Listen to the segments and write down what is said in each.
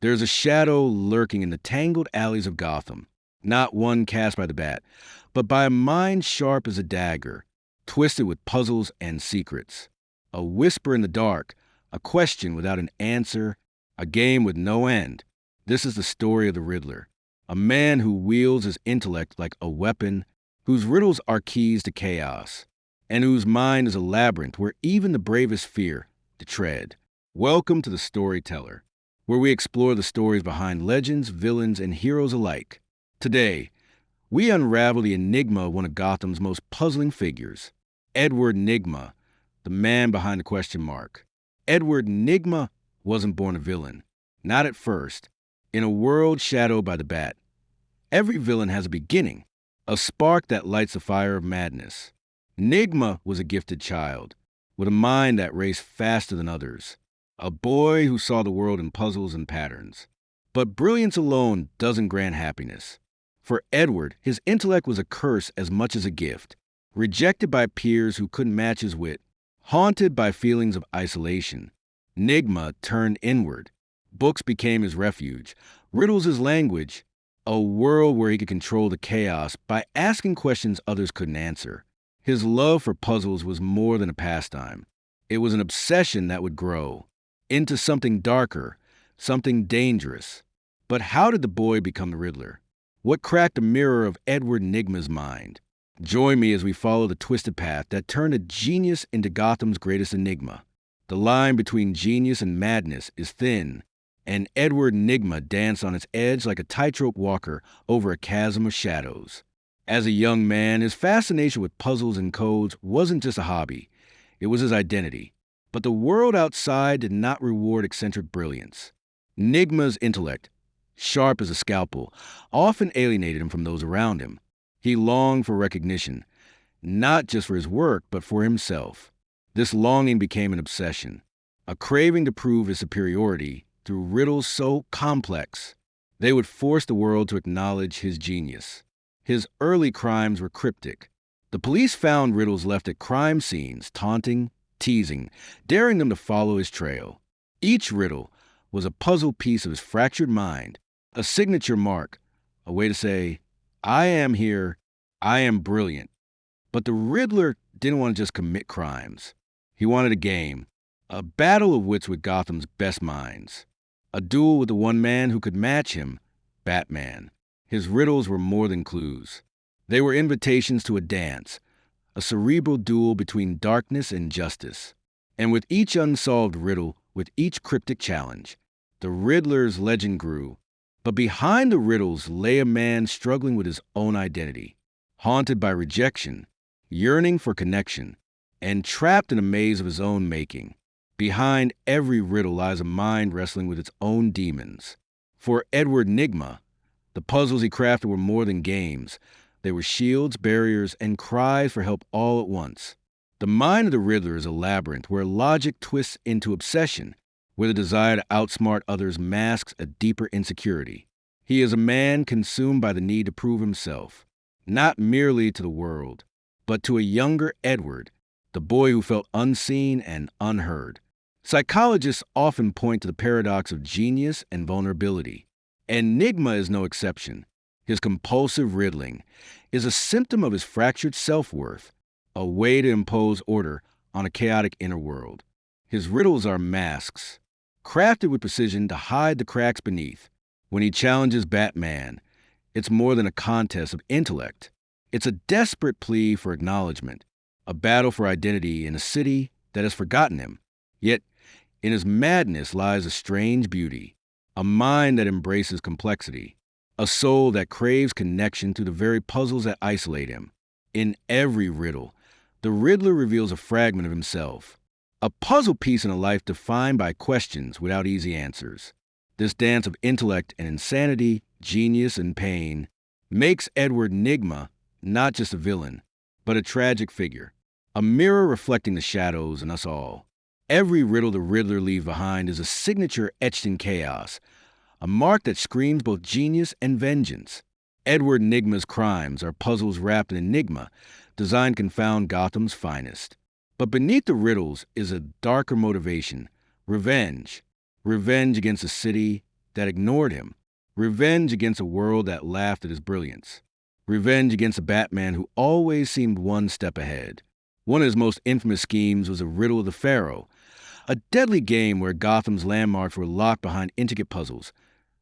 There's a shadow lurking in the tangled alleys of Gotham, not one cast by the bat, but by a mind sharp as a dagger, twisted with puzzles and secrets. A whisper in the dark, a question without an answer, a game with no end. This is the story of the Riddler, a man who wields his intellect like a weapon, whose riddles are keys to chaos, and whose mind is a labyrinth where even the bravest fear to tread. Welcome to The Storyteller, where we explore the stories behind legends, villains, and heroes alike. Today, we unravel the enigma of one of Gotham's most puzzling figures, Edward Nygma, the man behind the question mark. Edward Nygma wasn't born a villain. Not at first. In a world shadowed by the bat, every villain has a beginning, a spark that lights the fire of madness. Nygma was a gifted child, with a mind that raced faster than others, a boy who saw the world in puzzles and patterns. But brilliance alone doesn't grant happiness. For Edward, his intellect was a curse as much as a gift, rejected by peers who couldn't match his wit, haunted by feelings of isolation. Nygma turned inward. Books became his refuge, riddles his language, a world where he could control the chaos by asking questions others couldn't answer. His love for puzzles was more than a pastime. It was an obsession that would grow into something darker, something dangerous. But how did the boy become the Riddler? What cracked the mirror of Edward Nygma's mind? Join me as we follow the twisted path that turned a genius into Gotham's greatest enigma. The line between genius and madness is thin, and Edward Nygma danced on its edge like a tightrope walker over a chasm of shadows. As a young man, his fascination with puzzles and codes wasn't just a hobby, it was his identity. But the world outside did not reward eccentric brilliance. Nygma's intellect, sharp as a scalpel, often alienated him from those around him. He longed for recognition, not just for his work, but for himself. This longing became an obsession, a craving to prove his superiority through riddles so complex they would force the world to acknowledge his genius. His early crimes were cryptic. The police found riddles left at crime scenes, taunting, teasing, daring them to follow his trail. Each riddle was a puzzle piece of his fractured mind, a signature mark, a way to say, I am here, I am brilliant. But the Riddler didn't want to just commit crimes. He wanted a game, a battle of wits with Gotham's best minds. A duel with the one man who could match him, Batman. His riddles were more than clues. They were invitations to a dance, a cerebral duel between darkness and justice. And with each unsolved riddle, with each cryptic challenge, the Riddler's legend grew. But behind the riddles lay a man struggling with his own identity, haunted by rejection, yearning for connection, and trapped in a maze of his own making. Behind every riddle lies a mind wrestling with its own demons. For Edward Nygma, the puzzles he crafted were more than games. They were shields, barriers, and cries for help all at once. The mind of the Riddler is a labyrinth where logic twists into obsession, where the desire to outsmart others masks a deeper insecurity. He is a man consumed by the need to prove himself, not merely to the world, but to a younger Edward, the boy who felt unseen and unheard. Psychologists often point to the paradox of genius and vulnerability, and Nygma is no exception. His compulsive riddling is a symptom of his fractured self-worth, a way to impose order on a chaotic inner world. His riddles are masks, crafted with precision to hide the cracks beneath. When he challenges Batman, it's more than a contest of intellect. It's a desperate plea for acknowledgement, a battle for identity in a city that has forgotten him. Yet, in his madness lies a strange beauty, a mind that embraces complexity, a soul that craves connection to the very puzzles that isolate him. In every riddle, the Riddler reveals a fragment of himself, a puzzle piece in a life defined by questions without easy answers. This dance of intellect and insanity, genius and pain, makes Edward Nygma not just a villain, but a tragic figure, a mirror reflecting the shadows in us all. Every riddle the Riddler leaves behind is a signature etched in chaos, a mark that screams both genius and vengeance. Edward Nygma's crimes are puzzles wrapped in enigma, designed to confound Gotham's finest. But beneath the riddles is a darker motivation, revenge. Revenge against a city, that ignored him. Revenge against a world that laughed at his brilliance. Revenge against a Batman who always seemed one step ahead. One of his most infamous schemes was a riddle of the Pharaoh, a deadly game where Gotham's landmarks were locked behind intricate puzzles,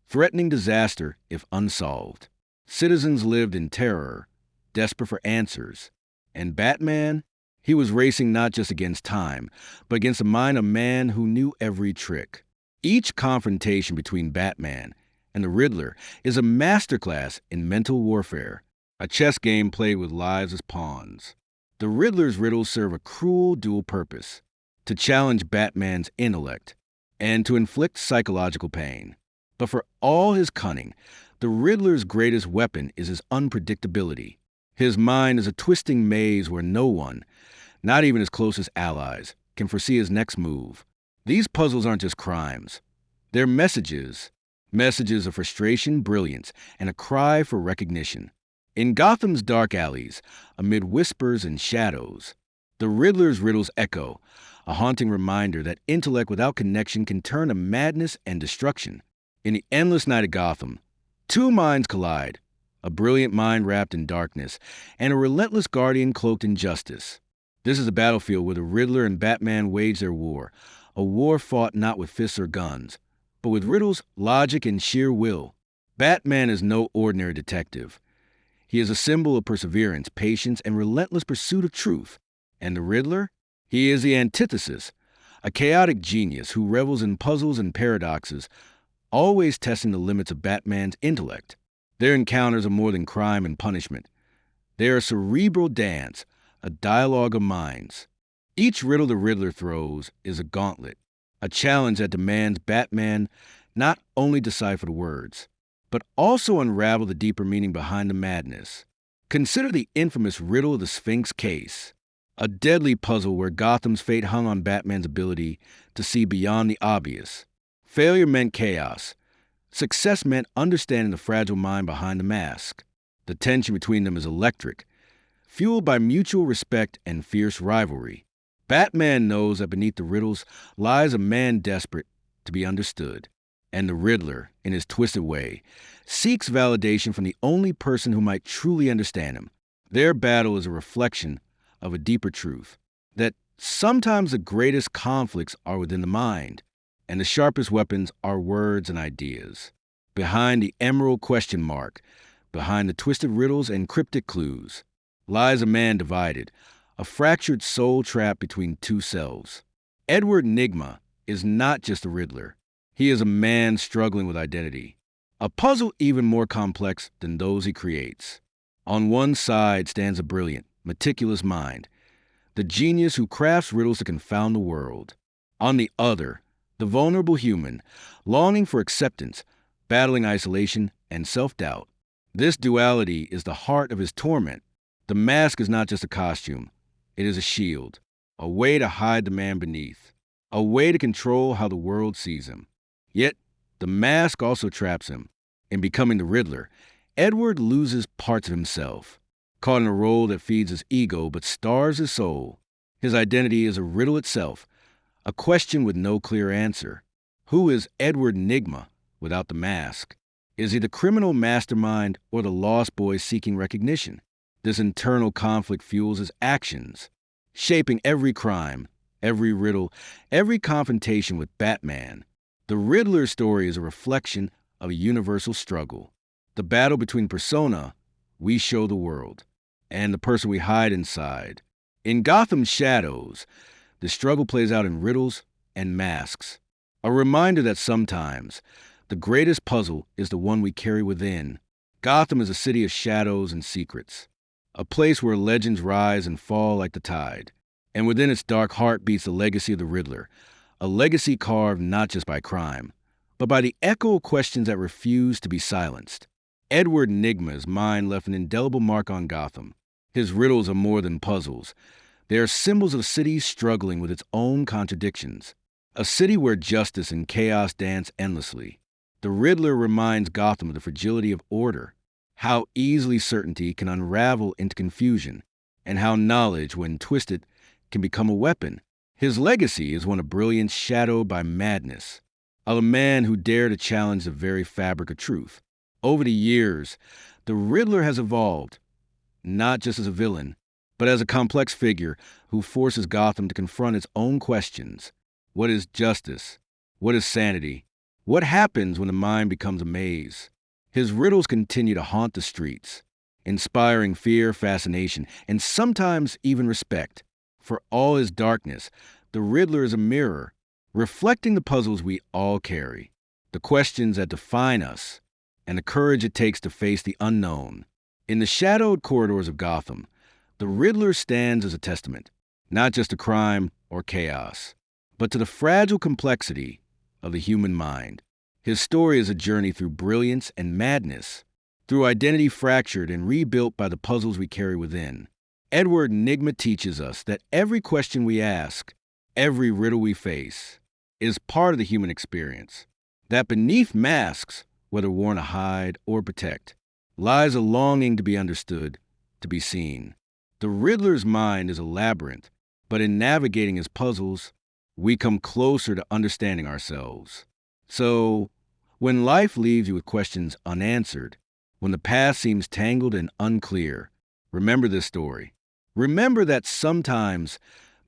threatening disaster if unsolved. Citizens lived in terror, desperate for answers. And Batman? He was racing not just against time, but against the mind of man who knew every trick. Each confrontation between Batman and the Riddler is a masterclass in mental warfare, a chess game played with lives as pawns. The Riddler's riddles serve a cruel dual purpose: to challenge Batman's intellect and to inflict psychological pain. But for all his cunning, the Riddler's greatest weapon is his unpredictability. His mind is a twisting maze where no one, not even his closest allies, can foresee his next move. These puzzles aren't just crimes. They're messages of frustration, brilliance, and a cry for recognition. In Gotham's dark alleys, amid whispers and shadows, the Riddler's riddles echo, a haunting reminder that intellect without connection can turn to madness and destruction. In the endless night of Gotham, two minds collide: a brilliant mind wrapped in darkness, and a relentless guardian cloaked in justice. This is a battlefield where the Riddler and Batman wage their war, a war fought not with fists or guns, but with riddles, logic, and sheer will. Batman is no ordinary detective. He is a symbol of perseverance, patience, and relentless pursuit of truth. And the Riddler? He is the antithesis, a chaotic genius who revels in puzzles and paradoxes, always testing the limits of Batman's intellect. Their encounters are more than crime and punishment. They are a cerebral dance, a dialogue of minds. Each riddle the Riddler throws is a gauntlet, a challenge that demands Batman not only decipher the words, but also unravel the deeper meaning behind the madness. Consider the infamous riddle of the Sphinx case, a deadly puzzle where Gotham's fate hung on Batman's ability to see beyond the obvious. Failure meant chaos. Success meant understanding the fragile mind behind the mask. The tension between them is electric, fueled by mutual respect and fierce rivalry. Batman knows that beneath the riddles lies a man desperate to be understood. And the Riddler, in his twisted way, seeks validation from the only person who might truly understand him. Their battle is a reflection of a deeper truth, that sometimes the greatest conflicts are within the mind, and the sharpest weapons are words and ideas. Behind the emerald question mark, behind the twisted riddles and cryptic clues, lies a man divided, a fractured soul trapped between two selves. Edward Nygma is not just a Riddler. He is a man struggling with identity, a puzzle even more complex than those he creates. On one side stands a brilliant, meticulous mind, the genius who crafts riddles to confound the world. On the other, the vulnerable human, longing for acceptance, battling isolation and self-doubt. This duality is the heart of his torment. The mask is not just a costume. It is a shield, a way to hide the man beneath, a way to control how the world sees him. Yet, the mask also traps him. In becoming the Riddler, Edward loses parts of himself, caught in a role that feeds his ego but starves his soul. His identity is a riddle itself, a question with no clear answer. Who is Edward Nygma without the mask? Is he the criminal mastermind or the lost boy seeking recognition? This internal conflict fuels his actions, shaping every crime, every riddle, every confrontation with Batman. The Riddler's story is a reflection of a universal struggle. The battle between persona we show the world and the person we hide inside. In Gotham's shadows, the struggle plays out in riddles and masks. A reminder that sometimes the greatest puzzle is the one we carry within. Gotham is a city of shadows and secrets, a place where legends rise and fall like the tide. And within its dark heart beats the legacy of the Riddler, a legacy carved not just by crime, but by the echo of questions that refuse to be silenced. Edward Nygma's mind left an indelible mark on Gotham. His riddles are more than puzzles. They are symbols of a city struggling with its own contradictions, a city where justice and chaos dance endlessly. The Riddler reminds Gotham of the fragility of order, how easily certainty can unravel into confusion, and how knowledge, when twisted, can become a weapon. His legacy is one of brilliance shadowed by madness, of a man who dared to challenge the very fabric of truth. Over the years, the Riddler has evolved, not just as a villain, but as a complex figure who forces Gotham to confront its own questions. What is justice? What is sanity? What happens when the mind becomes a maze? His riddles continue to haunt the streets, inspiring fear, fascination, and sometimes even respect. For all his darkness, the Riddler is a mirror, reflecting the puzzles we all carry, the questions that define us, and the courage it takes to face the unknown. In the shadowed corridors of Gotham, the Riddler stands as a testament, not just to crime or chaos, but to the fragile complexity of the human mind. His story is a journey through brilliance and madness, through identity fractured and rebuilt by the puzzles we carry within. Edward Nygma teaches us that every question we ask, every riddle we face, is part of the human experience. That beneath masks, whether worn to hide or protect, lies a longing to be understood, to be seen. The Riddler's mind is a labyrinth, but in navigating his puzzles, we come closer to understanding ourselves. So, when life leaves you with questions unanswered, when the past seems tangled and unclear, remember this story. Remember that sometimes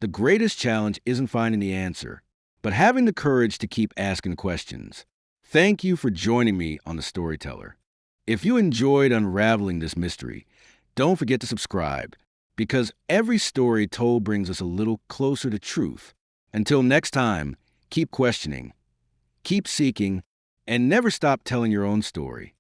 the greatest challenge isn't finding the answer, but having the courage to keep asking questions. Thank you for joining me on The Storyteller. If you enjoyed unraveling this mystery, don't forget to subscribe, because every story told brings us a little closer to truth. Until next time, keep questioning, keep seeking, and never stop telling your own story.